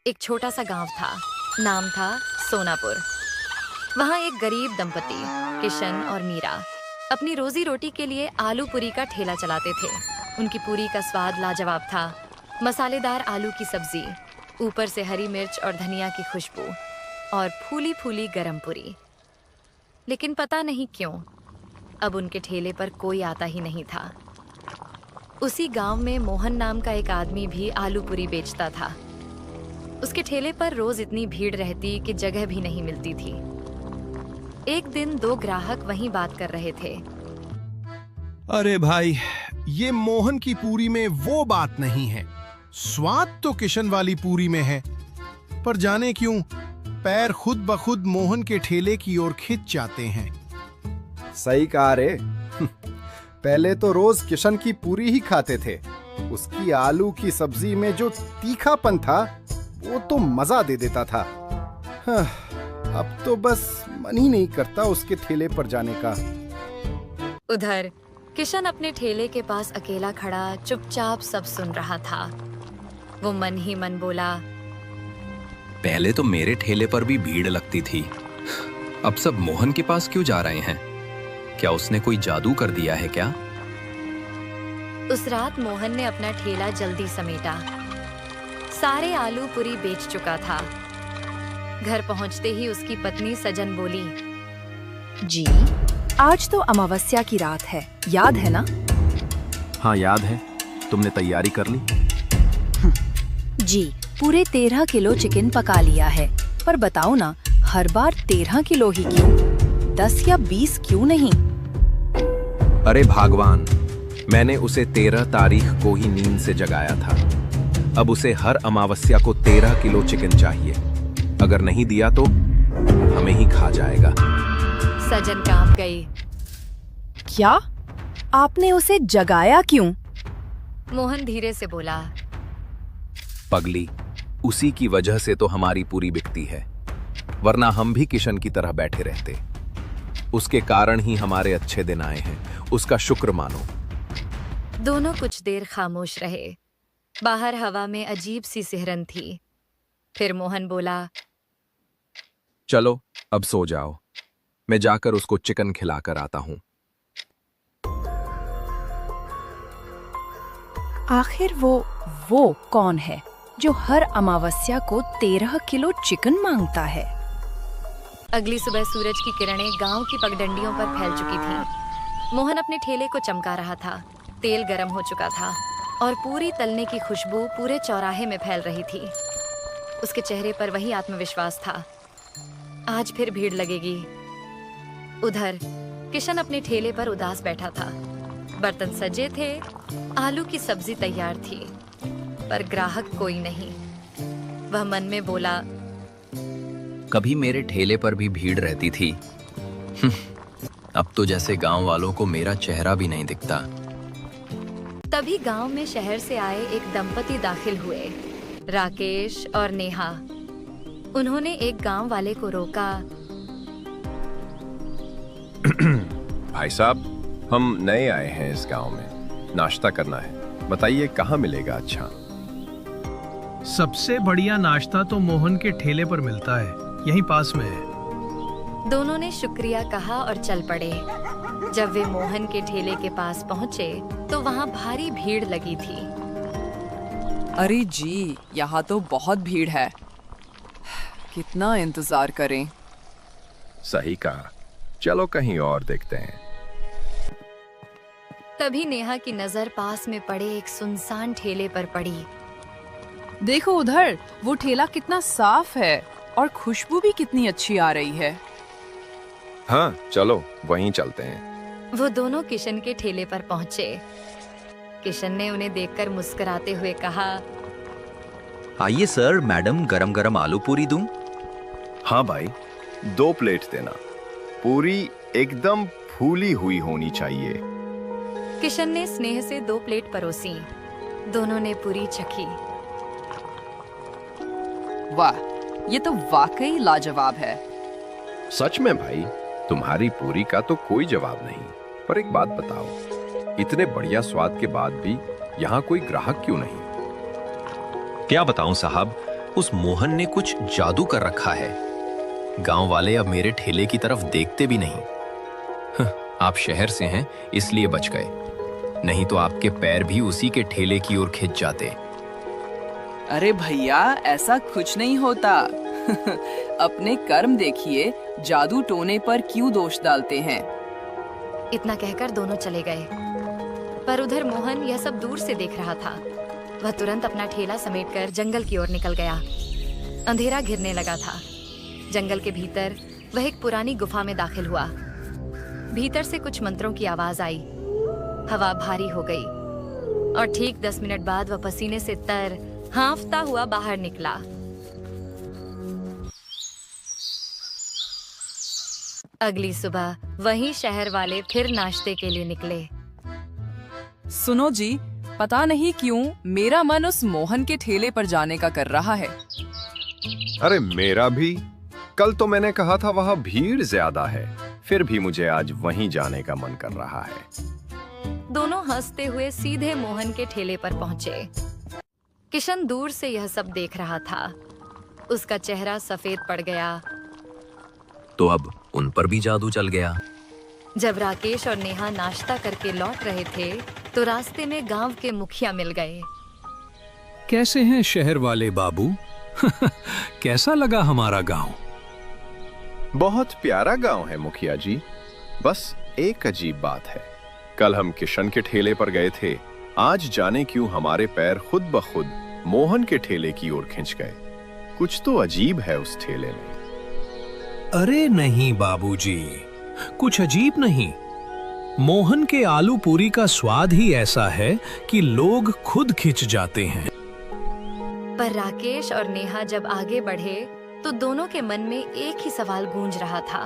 एक छोटा सा गांव था। नाम था सोनापुर। वहाँ एक गरीब दंपति किशन और मीरा अपनी रोजी रोटी के लिए आलू पूरी का ठेला चलाते थे। उनकी पूरी का स्वाद लाजवाब था। मसालेदार आलू की सब्जी, ऊपर से हरी मिर्च और धनिया की खुशबू, और फूली फूली गरम पूरी। लेकिन पता नहीं क्यों अब उनके ठेले पर कोई आता ही नहीं था। उसी गांव में मोहन नाम का एक आदमी भी आलू पूरी बेचता था। उसके ठेले पर रोज इतनी भीड़ रहती कि जगह भी नहीं मिलती थी। एक दिन दो ग्राहक वहीं बात कर रहे थे। अरे भाई, ये मोहन की पूरी में वो बात नहीं है। स्वाद तो किशन वाली पूरी में है, पर जाने क्यों पैर खुद ब खुद मोहन के ठेले की ओर खिंच जाते हैं। सही कहा रे। पहले तो रोज किशन की पूरी ही खाते थे। उसकी आलू की सब्जी में जो तीखापन था वो तो मजा दे देता था। हाँ, अब तो बस मन ही नहीं करता उसके ठेले पर जाने का। उधर किशन अपने ठेले के पास अकेला खड़ा चुपचाप सब सुन रहा था। वो मन ही मन बोला, पहले तो मेरे ठेले पर भी भीड़ लगती थी, अब सब मोहन के पास क्यों जा रहे हैं? क्या उसने कोई जादू कर दिया है क्या? उस रात मोहन ने अपना ठेला जल्दी समेटा। सारे आलू पूरी बेच चुका था। घर पहुंचते ही उसकी पत्नी सजन बोली, जी, आज तो अमावस्या की रात है, याद है ना? हाँ याद है। तुमने तैयारी कर ली? जी, पूरे 13 किलो चिकन पका लिया है। पर बताओ ना, हर बार 13 किलो ही क्यों? 10 या 20 क्यों नहीं? अरे भगवान, मैंने उसे 13 तारीख को ही नींद से जगाया था। अब उसे हर अमावस्या को 13 किलो चिकन चाहिए। अगर नहीं दिया तो हमें ही खा जाएगा। सजन कांप गई। क्या? आपने उसे जगाया क्यों? मोहन धीरे से बोला, पगली, उसी की वजह से तो हमारी पूरी बिकती है, वरना हम भी किशन की तरह बैठे रहते। उसके कारण ही हमारे अच्छे दिन आए हैं, उसका शुक्र मानो। दोनों कुछ देर खामोश रहे। बाहर हवा में अजीब सी सिहरन थी। फिर मोहन बोला, चलो अब सो जाओ, मैं जाकर उसको चिकन खिलाकर आता हूँ। आखिर वो कौन है जो हर अमावस्या को 13 किलो चिकन मांगता है? अगली सुबह सूरज की किरणें गांव की पगडंडियों पर फैल चुकी थीं। मोहन अपने ठेले को चमका रहा था। तेल गरम हो चुका था और पूरी तलने की खुशबू पूरे चौराहे में फैल रही थी। उसके चेहरे पर वही आत्मविश्वास था। आज फिर भीड़ लगेगी। उधर किशन अपने ठेले पर उदास बैठा था। बर्तन सजे थे, आलू की सब्जी तैयार थी, पर ग्राहक कोई नहीं। वह मन में बोला, कभी मेरे ठेले पर भी भीड़ रहती थी। अब तो जैसे गांव वालों को मेरा चेहरा भी नहीं दिखता। तभी गांव में शहर से आए एक दंपति दाखिल हुए, राकेश और नेहा। उन्होंने एक गांव वाले को रोका। भाई साहब, हम नए आए हैं इस गांव में, नाश्ता करना है, बताइए कहाँ मिलेगा अच्छा? सबसे बढ़िया नाश्ता तो मोहन के ठेले पर मिलता है, यहीं पास में है। दोनों ने शुक्रिया कहा और चल पड़े। जब वे मोहन के ठेले के पास पहुंचे तो वहां भारी भीड़ लगी थी। अरे जी, यहाँ तो बहुत भीड़ है, कितना इंतजार करें। सही कहा, चलो कहीं और देखते हैं। तभी नेहा की नजर पास में पड़े एक सुनसान ठेले पर पड़ी। देखो उधर, वो ठेला कितना साफ है और खुशबू भी कितनी अच्छी आ रही है। हाँ चलो वहीं चलते हैं। वो दोनों किशन के ठेले पर पहुंचे। किशन ने उन्हें देखकर मुस्कुराते हुए कहा, आइए सर, मैडम गरम गरम आलू पूरी दूं? हाँ भाई, 2 प्लेट देना। पूरी एकदम फूली हुई होनी चाहिए। किशन ने स्नेह से 2 प्लेट परोसी। दोनों ने पूरी चखी। वाह, ये तो वाकई लाजवाब है। सच में भाई, तुम्हारी पूरी का तो कोई जवाब नहीं। पर एक बात बताओ, इतने बढ़िया स्वाद के बाद भी यहाँ कोई ग्राहक क्यों नहीं? क्या बताऊं साहब, उस मोहन ने कुछ जादू कर रखा है। गांव वाले अब मेरे ठेले की तरफ देखते भी नहीं। आप शहर से हैं इसलिए बच गए, नहीं तो आपके पैर भी उसी के ठेले की ओर खिंच जाते। अरे भैया, ऐसा कुछ नहीं होता। अपने कर्म देखिए, जादू टोने पर क्यों दोष डालते हैं। इतना कहकर दोनों चले गए, पर उधर मोहन यह सब दूर से देख रहा था। वह तुरंत अपना ठेला समेटकर जंगल की ओर निकल गया। अंधेरा घिरने लगा था। जंगल के भीतर वह एक पुरानी गुफा में दाखिल हुआ। भीतर से कुछ मंत्रों की आवाज आई। हवा भारी हो गई और ठीक 10 मिनट बाद वह पसीने से तर हाँफता हुआ बाहर निकला। अगली सुबह वही शहर वाले फिर नाश्ते के लिए निकले। सुनो जी, पता नहीं क्यों मेरा मन उस मोहन के ठेले पर जाने का कर रहा है। अरे मेरा भी। कल तो मैंने कहा था वहां भीड़ ज्यादा है, फिर भी मुझे आज वहीं जाने का मन कर रहा है। दोनों हंसते हुए सीधे मोहन के ठेले पर पहुंचे। किशन दूर से यह सब देख रहा था। उसका चेहरा सफेद पड़ गया। तो अब उन पर भी जादू चल गया। जब राकेश और नेहा नाश्ता करके लौट रहे थे तो रास्ते में गांव के मुखिया मिल गए। कैसे हैं शहर वाले बाबू? कैसा लगा हमारा गांव? बहुत प्यारा गांव है मुखिया जी। बस एक अजीब बात है, कल हम किशन के ठेले पर गए थे, आज जाने क्यों हमारे पैर खुद ब खुद मोहन के ठेले की ओर खिंच गए। कुछ तो अजीब है उस ठेले में। अरे नहीं बाबूजी, कुछ अजीब नहीं। मोहन के आलू पूरी का स्वाद ही ऐसा है कि लोग खुद खिंच जाते हैं। पर राकेश और नेहा जब आगे बढ़े तो दोनों के मन में एक ही सवाल गूंज रहा था।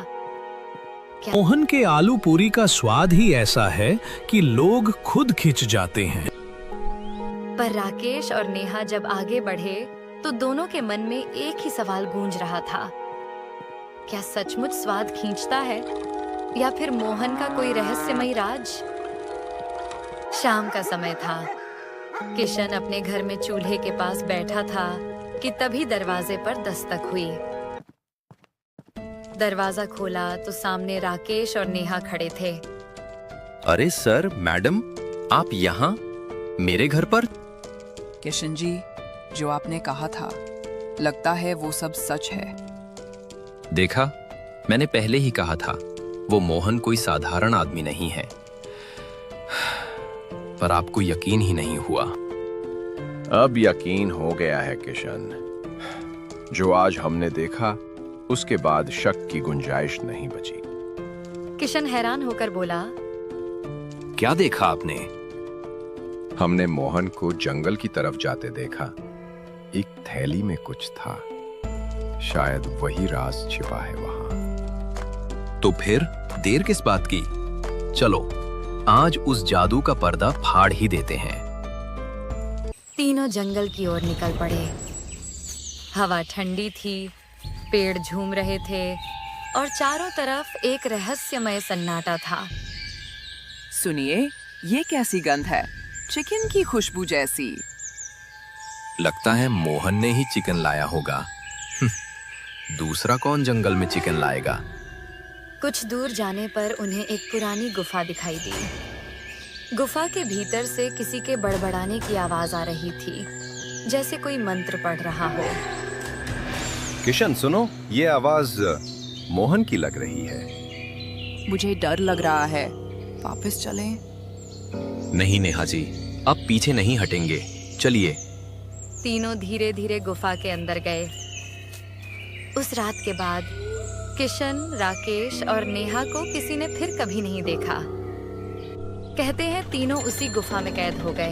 मोहन के आलू पूरी का स्वाद ही ऐसा है कि लोग खुद खिंच जाते हैं। पर राकेश और नेहा जब आगे बढ़े तो दोनों के मन में एक ही सवाल गूंज रहा था। क्या सचमुच स्वाद खींचता है या फिर मोहन का कोई रहस्यमयी राज? शाम का समय था। किशन अपने घर में चूल्हे के पास बैठा था कि तभी दरवाजे पर दस्तक हुई। दरवाजा खोला तो सामने राकेश और नेहा खड़े थे। अरे सर, मैडम, आप यहाँ मेरे घर पर? किशन जी, जो आपने कहा था, लगता है वो सब सच है। देखा, मैंने पहले ही कहा था वो मोहन कोई साधारण आदमी नहीं है। पर आपको यकीन ही नहीं हुआ। अब यकीन हो गया है किशन। जो आज हमने देखा उसके बाद शक की गुंजाइश नहीं बची। किशन हैरान होकर बोला, क्या देखा आपने? हमने मोहन को जंगल की तरफ जाते देखा। एक थैली में कुछ था, शायद वही राज छिपा है वहां। तो फिर देर किस बात की? चलो आज उस जादू का पर्दा फाड़ ही देते हैं। तीनों जंगल की ओर निकल पड़े। हवा ठंडी थी, पेड़ झूम रहे थे और चारों तरफ एक रहस्यमय सन्नाटा था। सुनिए, ये कैसी गंध है? चिकन की खुशबू जैसी। लगता है मोहन ने ही चिकन लाया होगा। दूसरा कौन जंगल में चिकन लाएगा? कुछ दूर जाने पर उन्हें एक पुरानी गुफा दिखाई दी। गुफा के भीतर से किसी के बड़बड़ाने की आवाज आ रही थी, जैसे कोई मंत्र पढ़ रहा हो। किशन सुनो, ये आवाज मोहन की लग रही है। मुझे डर लग रहा है, वापस चलें? नहीं नेहा जी, अब पीछे नहीं हटेंगे, चलिए। तीनों धीरे धीरे गुफा के अंदर गए। उस रात के बाद किशन, राकेश और नेहा को किसी ने फिर कभी नहीं देखा। कहते हैं तीनों उसी गुफा में कैद हो गए।